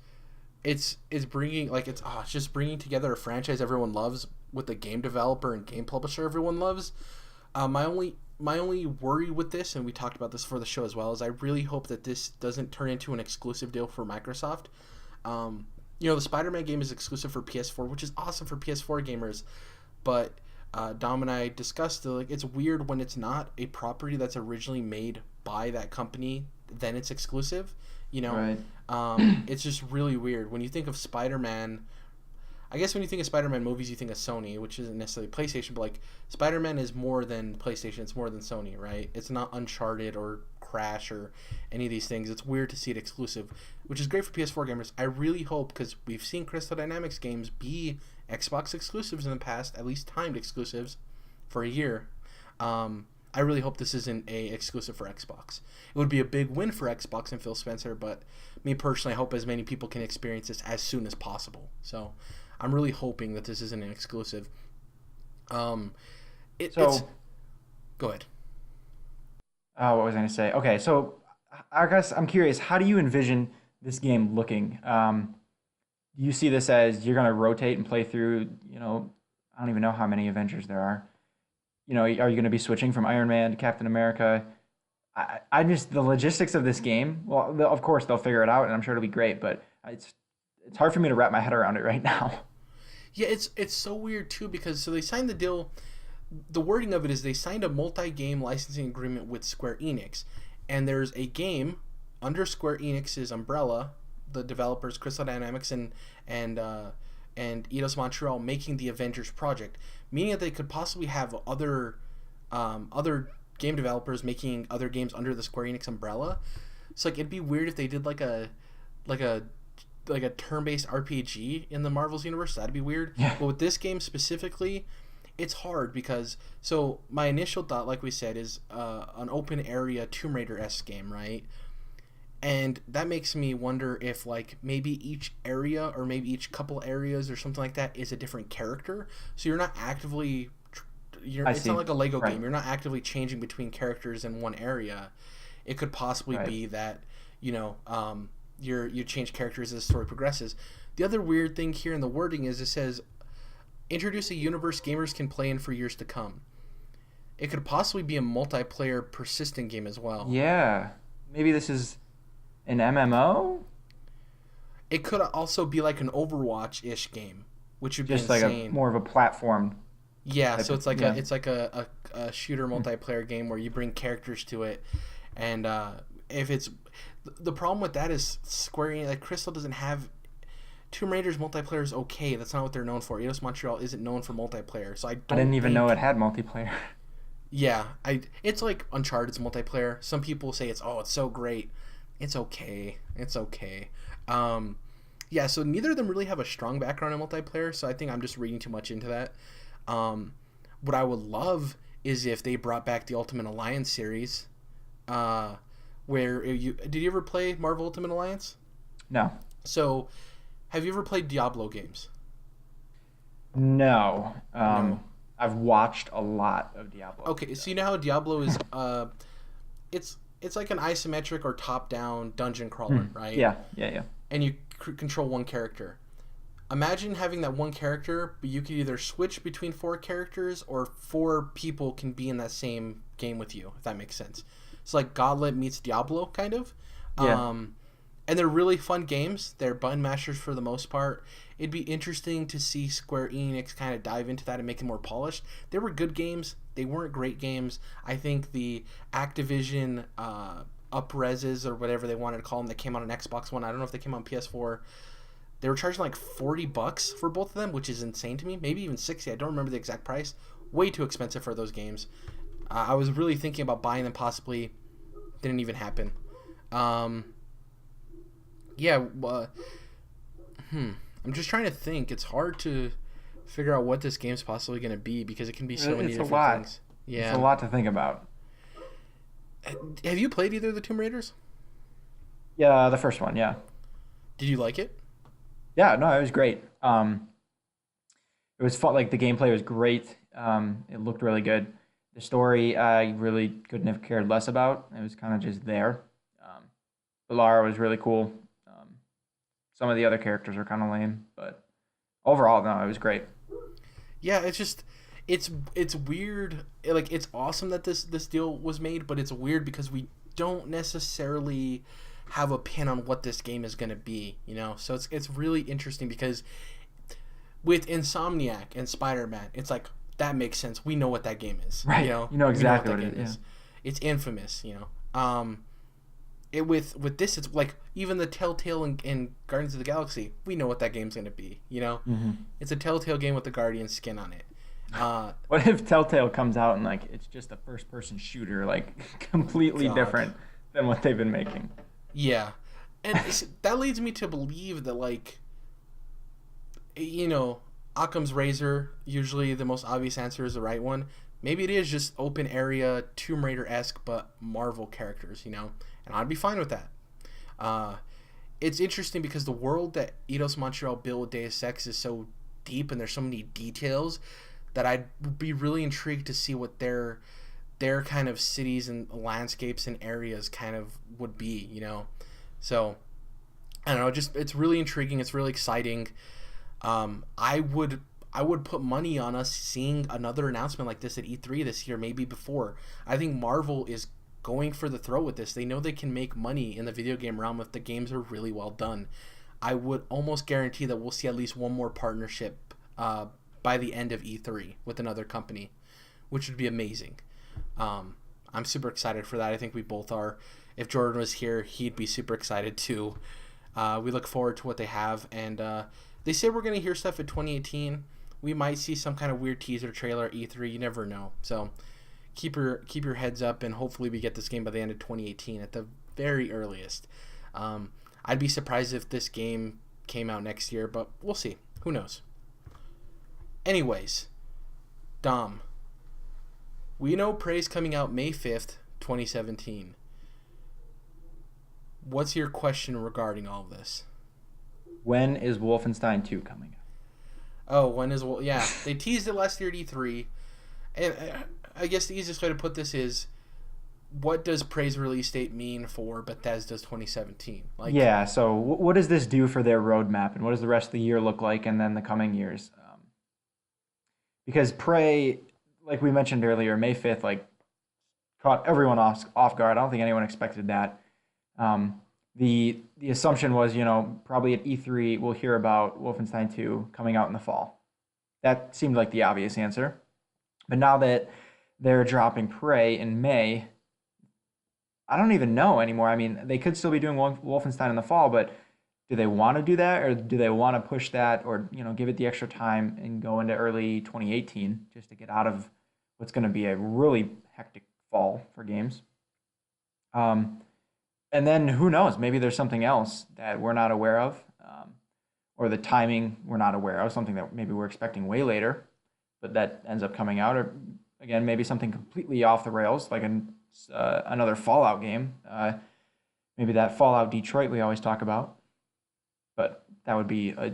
it's bringing it's just bringing together a franchise everyone loves with a game developer and game publisher everyone loves. My only worry with this, and we talked about this for the show as well, is I really hope that this doesn't turn into an exclusive deal for Microsoft. The Spider-Man game is exclusive for PS4, which is awesome for PS4 gamers, but Dom and I discussed it's weird when it's not a property that's originally made by that company, then it's exclusive. Right. It's just really weird when you think of Spider-Man. I guess when you think of Spider-Man movies, you think of Sony, which isn't necessarily PlayStation, but Spider-Man is more than PlayStation. It's more than Sony, right? It's not Uncharted or Crash or any of these things. It's weird to see it exclusive, which is great for PS4 gamers. I really hope, because we've seen Crystal Dynamics games be Xbox exclusives in the past, at least timed exclusives for a year. I really hope this isn't a exclusive for Xbox. It would be a big win for Xbox and Phil Spencer, but me personally, I hope as many people can experience this as soon as possible. So I'm really hoping that this isn't an exclusive. It's go ahead. What was I going to say? Okay, so I guess I'm curious. How do you envision this game looking? Do you see this as you're going to rotate and play through? I don't even know how many Avengers there are. Are you going to be switching from Iron Man to Captain America? I just the logistics of this game. Well, of course they'll figure it out, and I'm sure it'll be great. But it's hard for me to wrap my head around it right now. Yeah, it's so weird too because they signed the deal. The wording of it is they signed a multi-game licensing agreement with Square Enix, and there's a game under Square Enix's umbrella, the developers Crystal Dynamics and Eidos Montreal making the Avengers Project, meaning that they could possibly have other other game developers making other games under the Square Enix umbrella. So like it'd be weird if they did like a turn-based RPG in the Marvel's universe. That'd be weird. Yeah. But with this game specifically, it's hard because so my initial thought, like we said, is an open area Tomb Raider-esque game, right? And that makes me wonder if like maybe each area or maybe each couple areas or something like that is a different character. So you're not actively it's not like a Lego game. You're not actively changing between characters in one area. It could possibly be that, you know, you change characters as the story progresses. The other weird thing here in the wording is it says introduce a universe gamers can play in for years to come. It could possibly be a multiplayer persistent game as well. Yeah. Maybe this is an MMO? It could also be like an Overwatch-ish game, which would be just insane. like more of a platform. Yeah, so it's like a shooter multiplayer game where you bring characters to it, and if it's the problem with that is Square Enix, like Crystal doesn't have Tomb Raider's multiplayer is okay. That's not what they're known for. Eidos Montreal isn't known for multiplayer, so I didn't even know it had multiplayer. Yeah, it's like Uncharted's multiplayer. Some people say it's so great. It's okay. Yeah, so neither of them really have a strong background in multiplayer, so I think I'm just reading too much into that. What I would love is if they brought back the Ultimate Alliance series, where did you ever play Marvel Ultimate Alliance? No. So, have you ever played Diablo games? No. No. I've watched a lot of Diablo. Okay, so you know how Diablo is, it's like an isometric or top-down dungeon crawler, right? Yeah. And you control one character. Imagine having that one character, but you could either switch between 4 characters or 4 people can be in that same game with you, if that makes sense. It's like Gauntlet meets Diablo, kind of. Yeah. And they're really fun games. They're button mashers for the most part. It'd be interesting to see Square Enix kind of dive into that and make it more polished. They were good games. They weren't great games. I think the Activision upreses or whatever they wanted to call them that came out on Xbox One. I don't know if they came out on PS4. They were charging like $40 for both of them, which is insane to me. Maybe even $60. I don't remember the exact price. Way too expensive for those games. I was really thinking about buying them possibly. Didn't even happen. I'm just trying to think. It's hard to figure out what this game's possibly going to be because it can be so many different things. Yeah. It's a lot to think about. Have you played either of the Tomb Raiders? Yeah, the first one, yeah. Did you like it? Yeah, no, it was great. It was fun. Like the gameplay was great. It looked really good. The story, I really couldn't have cared less about. It was kind of just there. But Lara was really cool. Some of the other characters are kind of lame, but overall, no, it was great. Yeah, it's weird. Like it's awesome that this deal was made, but it's weird because we don't necessarily have a pin on what this game is going to be, you know? So it's really interesting because with Insomniac and Spider-Man, it's like that makes sense. We know what that game is, right? You know exactly what it is. Yeah. It's infamous, you know. With this, it's like even the Telltale and Guardians of the Galaxy, we know what that game's going to be, you know? Mm-hmm. It's a Telltale game with the Guardian skin on it. What if Telltale comes out and like it's just a first-person shooter, like completely different than what they've been making? Yeah, and that leads me to believe that, like, you know, Occam's razor, usually the most obvious answer is the right one. Maybe it is just open area, Tomb Raider-esque, but Marvel characters, you know? And I'd be fine with that. It's interesting because the world that Eidos Montreal built with Deus Ex is so deep and there's so many details that I'd be really intrigued to see what their kind of cities and landscapes and areas kind of would be, you know? So, I don't know, just it's really intriguing. It's really exciting. I would put money on us seeing another announcement like this at E3 this year, maybe before. I think Marvel is going for the throat with this. They know they can make money in the video game realm if the games are really well done. I would almost guarantee that we'll see at least one more partnership by the end of E3 with another company, which would be amazing. I'm super excited for that. I think we both are. If Jordan was here, he'd be super excited too. We look forward to what they have, and they say we're going to hear stuff in 2018. We might see some kind of weird teaser trailer at E3. You never know. So keep your heads up, and hopefully we get this game by the end of 2018 at the very earliest. I'd be surprised if this game came out next year, but we'll see. Who knows? Anyways, Dom, we know Prey's coming out May 5th, 2017. What's your question regarding all of this? When is Wolfenstein 2 coming out? Oh, when is... Yeah, they teased it last year at E3. And I guess the easiest way to put this is, what does Prey's release date mean for Bethesda's 2017? Like, yeah, so what does this do for their roadmap, and what does the rest of the year look like, and then the coming years? Because Prey, like we mentioned earlier, May 5th, like, caught everyone off guard. I don't think anyone expected that. The assumption was, probably at E3 we'll hear about Wolfenstein 2 coming out in the fall. That seemed like the obvious answer. But now that they're dropping Prey in May, I don't even know anymore. I mean, they could still be doing Wolfenstein in the fall, but do they want to do that, or do they want to push that, or give it the extra time and go into early 2018 just to get out of what's going to be a really hectic fall for games? And then who knows? Maybe there's something else that we're not aware of, or the timing we're not aware of, something that maybe we're expecting way later, but that ends up coming out. Or again, maybe something completely off the rails, like another Fallout game. Maybe that Fallout Detroit we always talk about. But that would be a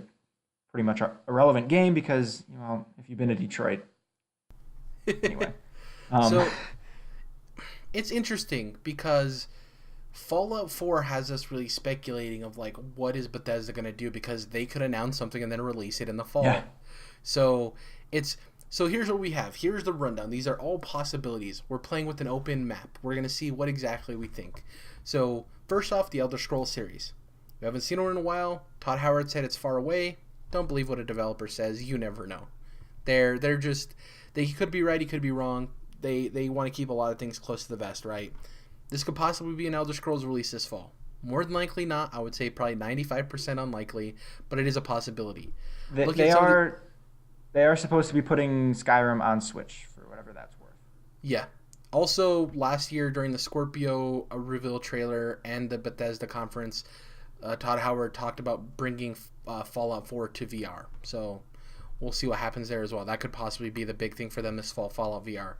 pretty much irrelevant game because, if you've been to Detroit. Anyway. So it's interesting because Fallout 4 has us really speculating of, like, what is Bethesda going to do, because they could announce something and then release it in the fall. Yeah. So here's what we have. Here's the rundown. These are all possibilities. We're playing with an open map. We're going to see what exactly we think. So first off, the Elder Scrolls series. We haven't seen it in a while. Todd Howard said it's far away. Don't believe what a developer says. You never know. They're just, he could be right, he could be wrong. They want to keep a lot of things close to the vest, right? This could possibly be an Elder Scrolls release this fall. More than likely not. I would say probably 95% unlikely, but it is a possibility. They are supposed to be putting Skyrim on Switch for whatever that's worth. Yeah. Also, last year during the Scorpio reveal trailer and the Bethesda conference, Todd Howard talked about bringing Fallout 4 to VR. So we'll see what happens there as well. That could possibly be the big thing for them this fall, Fallout VR.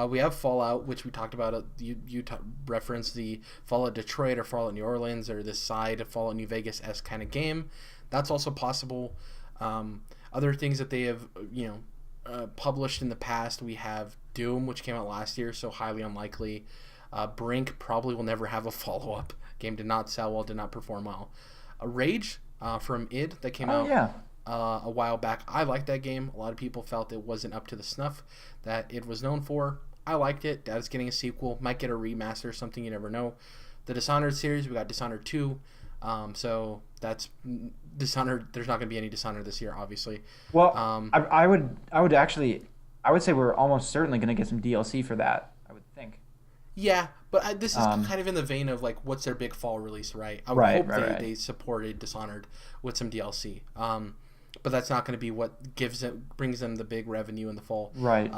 We have Fallout, which we talked about. You referenced the Fallout Detroit or Fallout New Orleans or this side of Fallout New Vegas-esque kind of game. That's also possible. Other things that they have, published in the past, we have Doom, which came out last year, so highly unlikely. Brink probably will never have a follow-up. Game did not sell well, did not perform well. Rage from id that came out a while back. I liked that game. A lot of people felt it wasn't up to the snuff that it was known for. I liked it. That is getting a sequel. Might get a remaster or something. You never know. The Dishonored series, we got Dishonored 2. So that's Dishonored. There's not going to be any Dishonored this year, obviously. Well, I would say we're almost certainly going to get some DLC for that, I would think. Yeah, but this is kind of in the vein of, like, what's their big fall release, right? I would hope they supported Dishonored with some DLC. But that's not going to be what brings them the big revenue in the fall. Right.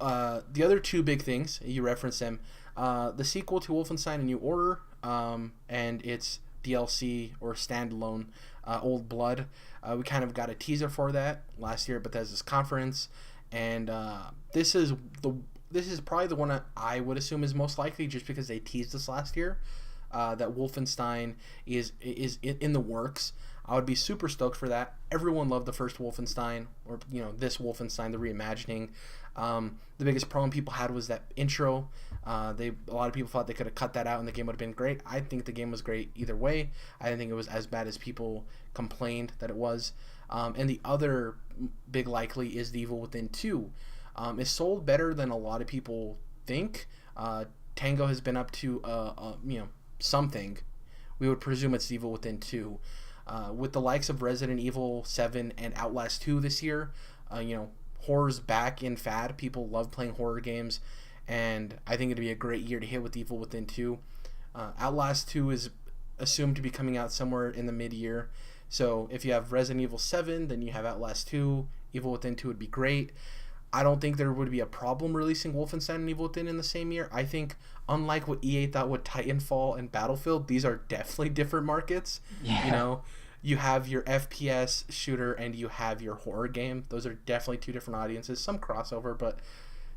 The other two big things, you referenced them, the sequel to Wolfenstein: A New Order, and its DLC or standalone, Old Blood. We kind of got a teaser for that last year at Bethesda's conference, and this is probably the one that I would assume is most likely, just because they teased this last year, that Wolfenstein is in the works. I would be super stoked for that. Everyone loved the first Wolfenstein, or this Wolfenstein, the reimagining. The biggest problem people had was that intro. A lot of people thought they could have cut that out and the game would have been great. I think the game was great either way. I didn't think it was as bad as people complained that it was. And the other big likely is The Evil Within 2. It's sold better than a lot of people think. Tango has been up to something. We would presume it's The Evil Within 2. With the likes of Resident Evil 7 and Outlast 2 this year, horror's back in fad. People love playing horror games, and I think it'd be a great year to hit with Evil Within 2. Outlast 2 is assumed to be coming out somewhere in the mid-year. So if you have Resident Evil 7, then you have Outlast 2. Evil Within 2 would be great. I don't think there would be a problem releasing Wolfenstein and Evil Within in the same year. I think, unlike what EA thought with Titanfall and Battlefield, these are definitely different markets. Yeah. You know, you have your FPS shooter and you have your horror game. Those are definitely two different audiences. Some crossover, but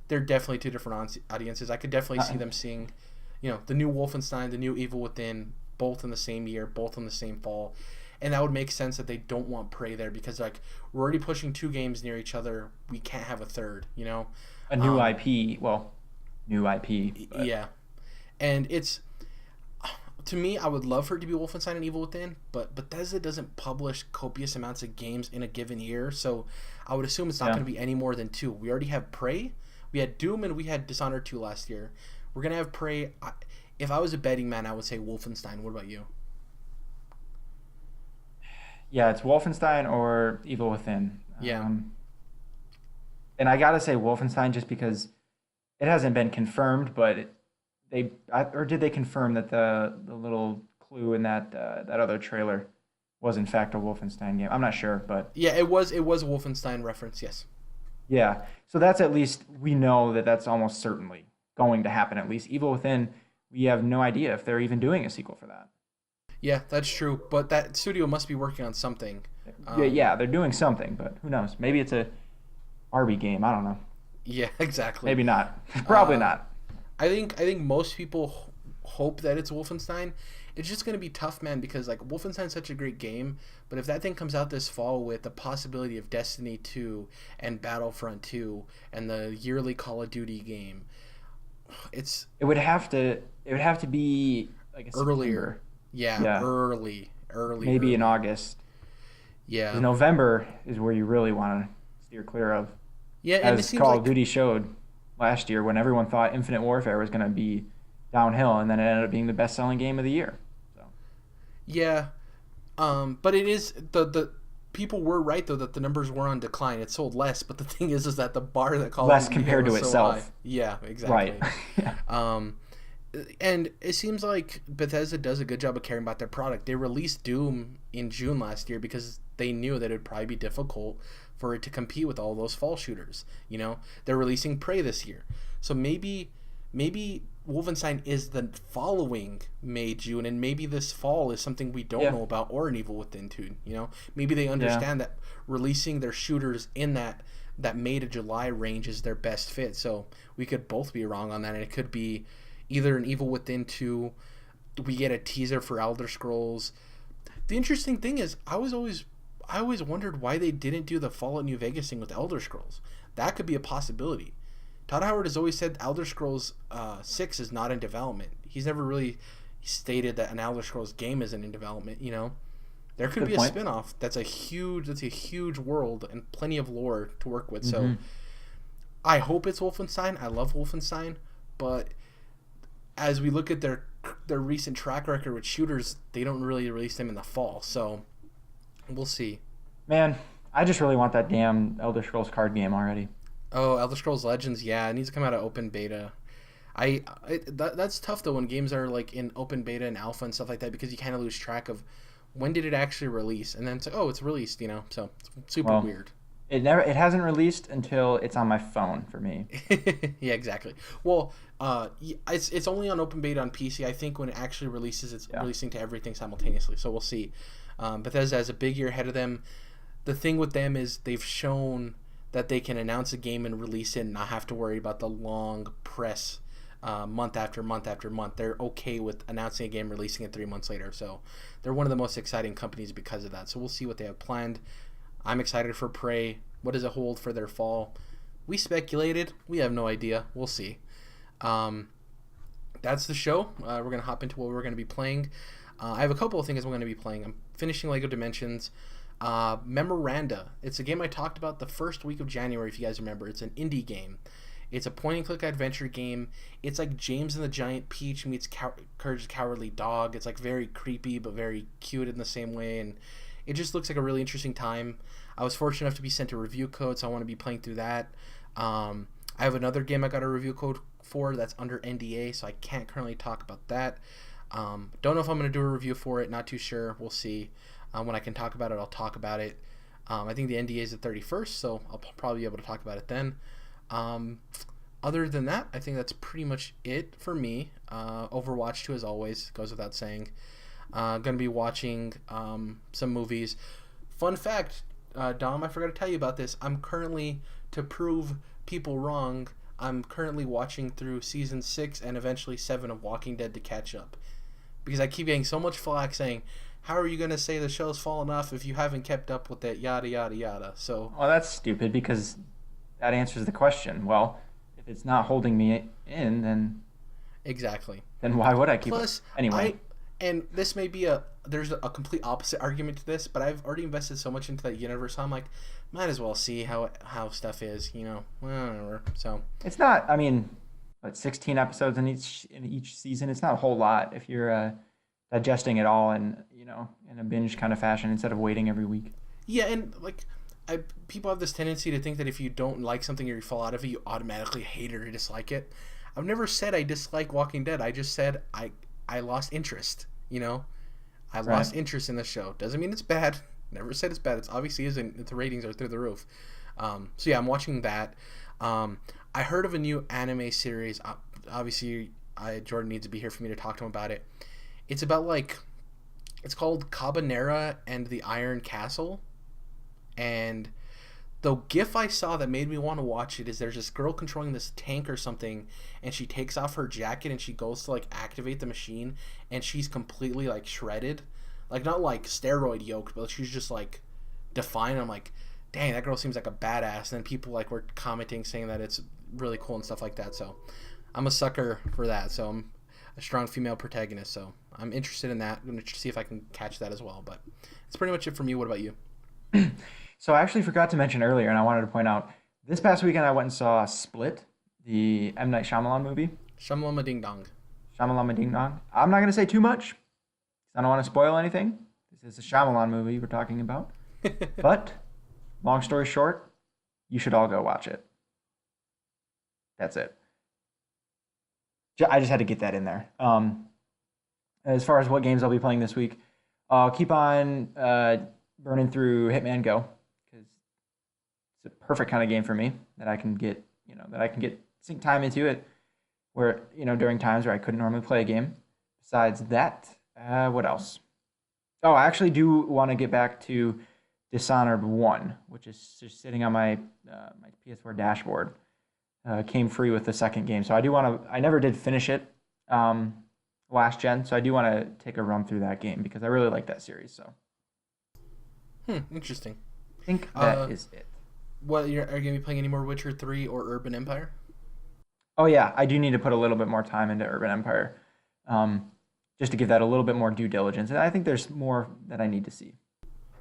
they're definitely two different audiences. I could definitely see them seeing, the new Wolfenstein, the new Evil Within, both in the same year, both in the same fall. And that would make sense that they don't want Prey there because, like, we're already pushing two games near each other. We can't have a third, A new IP. Well, new IP. But... Yeah. And it's... To me, I would love for it to be Wolfenstein and Evil Within, but Bethesda doesn't publish copious amounts of games in a given year, so I would assume it's not going to be any more than two. We already have Prey, we had Doom, and we had Dishonored 2 last year. We're going to have Prey. If I was a betting man, I would say Wolfenstein. What about you? Yeah, it's Wolfenstein or Evil Within. Yeah. And I gotta say Wolfenstein just because it hasn't been confirmed, but did they confirm that the little clue in that other trailer was in fact a Wolfenstein game? I'm not sure, but yeah, it was a Wolfenstein reference. Yes. Yeah, so that's at least we know that's almost certainly going to happen. At least Evil Within, we have no idea if they're even doing a sequel for that. Yeah, that's true. But that studio must be working on something. Yeah, they're doing something, but who knows? Maybe it's a Barbie game. I don't know. Yeah, exactly. Maybe not. Probably not. I think most people hope that it's Wolfenstein. It's just going to be tough, man, because like Wolfenstein's such a great game, but if that thing comes out this fall with the possibility of Destiny 2 and Battlefront 2 and the yearly Call of Duty game, it would have to be like earlier. Yeah, early. Maybe in August. Yeah. November is where you really want to steer clear of. Yeah, and as Call of Duty showed last year when everyone thought Infinite Warfare was going to be downhill, and then it ended up being the best-selling game of the year. So. Yeah, but it is the people were right though that the numbers were on decline. It sold less, but the thing is that the bar that Call of Duty compared to itself. So yeah, exactly. Right. And it seems like Bethesda does a good job of caring about their product. They released Doom in June last year because they knew that it would probably be difficult for it to compete with all those fall shooters. They're releasing Prey this year, so maybe Wolfenstein is the following May, June, and maybe this fall is something we don't know about, or an Evil Within 2. Maybe they understand that releasing their shooters in that May to July range is their best fit. So we could both be wrong on that, and it could be either an Evil Within 2, we get a teaser for Elder Scrolls. The interesting thing is, I always wondered why they didn't do the Fallout New Vegas thing with Elder Scrolls. That could be a possibility. Todd Howard has always said Elder Scrolls 6 is not in development. He's never really stated that an Elder Scrolls game isn't in development. There could be a spinoff. That's a huge world and plenty of lore to work with. So I hope it's Wolfenstein. I love Wolfenstein, but as we look at their recent track record with shooters, they don't really release them in the fall. So we'll see. Man, I just really want that damn Elder Scrolls card game already. Oh, Elder Scrolls Legends, yeah, it needs to come out of open beta. That's tough though when games are like in open beta and alpha and stuff like that, because you kind of lose track of when did it actually release, and then it's like, oh, it's released, so it's super weird. It hasn't released until it's on my phone for me. Yeah, exactly. Well, it's only on open beta on PC. I think when it actually releases, it's releasing to everything simultaneously. So we'll see. Bethesda has a big year ahead of them. The thing with them is they've shown that they can announce a game and release it and not have to worry about the long press month after month after month. They're okay with announcing a game, releasing it 3 months later. So they're one of the most exciting companies because of that. So we'll see what they have planned. I'm excited for Prey. What does it hold for their fall? We speculated. We have no idea. We'll see. That's the show. We're going to hop into what we're going to be playing. I have a couple of things we're going to be playing. I'm finishing LEGO Dimensions. Memoranda. It's a game I talked about the first week of January, if you guys remember. It's an indie game. It's a point-and-click adventure game. It's like James and the Giant Peach meets Courage the Cowardly Dog. It's like very creepy but very cute in the same way, and it just looks like a really interesting time. I was fortunate enough to be sent a review code, so I want to be playing through that. I have another game I got a review code for that's under NDA, so I can't currently talk about that. Don't know if I'm going to do a review for it. Not too sure. We'll see. When I can talk about it, I'll talk about it. I think the NDA is the 31st, so I'll probably be able to talk about it then. Um, Other than that, I think that's pretty much it for me. Overwatch 2, as always, goes without saying. Gonna be watching some movies. Fun fact, Dom, I forgot to tell you about this. I'm currently, to prove people wrong, I'm currently watching through season 6 and eventually 7 of Walking Dead to catch up. Because I keep getting so much flack saying, how are you going to say the show's fallen off if you haven't kept up with it, yada, yada, yada. So, Well, that's stupid because that answers the question. Well, if it's not holding me in, exactly. then why would I keep Plus, it? Anyway. And this may be there's a complete opposite argument to this, but I've already invested so much into that universe, so I'm like, might as well see how stuff is, whatever. So It's not, I mean, 16 episodes in each season. It's not a whole lot if you're digesting it all in a binge kind of fashion instead of waiting every week. yeah, and like people have this tendency to think that if you don't like something or you fall out of it, you automatically hate it or dislike it. I've never said I dislike Walking Dead. I just said I lost interest. I lost Right. interest in the show. Doesn't mean it's bad. Never said it's bad. It's obviously isn't. The ratings are through the roof. So yeah, I'm watching that. I heard of a new anime series. Obviously, Jordan needs to be here for me to talk to him about it. It's about it's called Cabanera and the Iron Castle, and the gif I saw that made me want to watch it is there's this girl controlling this tank or something, and she takes off her jacket and she goes to activate the machine, and she's completely shredded, not steroid yoked, but she's just defined. I'm like, dang, that girl seems like a badass. And then people were commenting saying that it's really cool and stuff like that. So I'm a sucker for that. So I'm a strong female protagonist. So I'm interested in that. I'm going to see if I can catch that as well. But it's pretty much it for me. What about you? So I actually forgot to mention earlier, and I wanted to point out, this past weekend I went and saw Split, the M. Night Shyamalan movie. Shamalama Ding Dong. Shyamalama Ding Dong. I'm not going to say too much, 'cause I don't want to spoil anything. This is a Shyamalan movie we're talking about. But, long story short, you should all go watch it. That's it. I just had to get that in there. As far as what games I'll be playing this week, I'll keep on burning through Hitman Go, because it's a perfect kind of game for me that I can get, sink time into it, where during times where I couldn't normally play a game. Besides that, what else? Oh, I actually do want to get back to Dishonored 1, which is just sitting on my my PS4 dashboard. Came free with the second game, so I do want to. I never did finish it last gen, so I do want to take a run through that game because I really like that series. So Interesting. I think that is it. What are you going to be playing any more Witcher 3 or Urban Empire? Oh yeah, I do need to put a little bit more time into Urban Empire, just to give that a little bit more due diligence. And I think there's more that I need to see.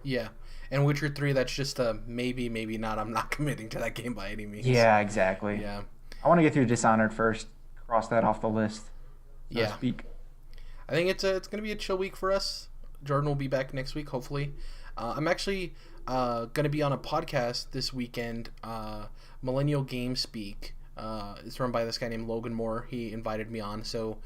Yeah. And Witcher 3, that's just a maybe, maybe not. I'm not committing to that game by any means. Yeah, exactly. Yeah. I want to get through Dishonored first, cross that off the list, so to Yeah. speak. I think it's going to be a chill week for us. Jordan will be back next week, hopefully. I'm actually going to be on a podcast this weekend, Millennial Game Speak. It's run by this guy named Logan Moore. He invited me on. So,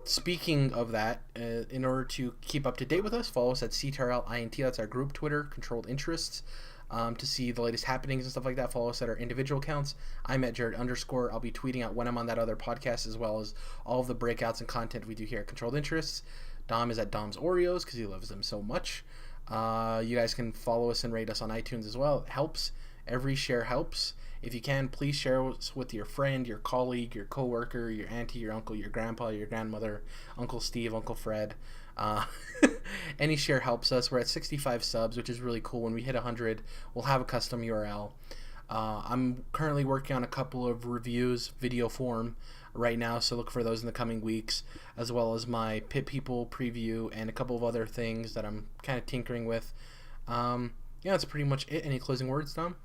speaking of that, in order to keep up to date with us, follow us at CTRLINT. That's our group Twitter, Controlled Interests. To see the latest happenings and stuff like that, follow us at our individual accounts. I'm at Jared _. I'll be tweeting out when I'm on that other podcast, as well as all of the breakouts and content we do here at Controlled Interests. Dom is at Dom's Oreos because he loves them so much. You guys can follow us and rate us on iTunes as well. It helps. Every share helps. If you can, please share us with your friend, your colleague, your coworker, your auntie, your uncle, your grandpa, your grandmother, Uncle Steve, Uncle Fred. Any share helps us. We're at 65 subs, which is really cool. When we hit 100, we'll have a custom URL. I'm currently working on a couple of reviews, video form, right now, so look for those in the coming weeks, as well as my Pit People preview and a couple of other things that I'm kind of tinkering with. Yeah, that's pretty much it. Any closing words, Dom?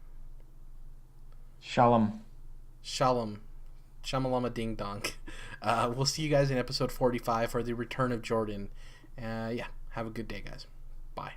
Shalom. Shalom. Shamalama Ding Dong. We'll see you guys in episode 45 for the return of Jordan. Yeah, have a good day, guys. Bye.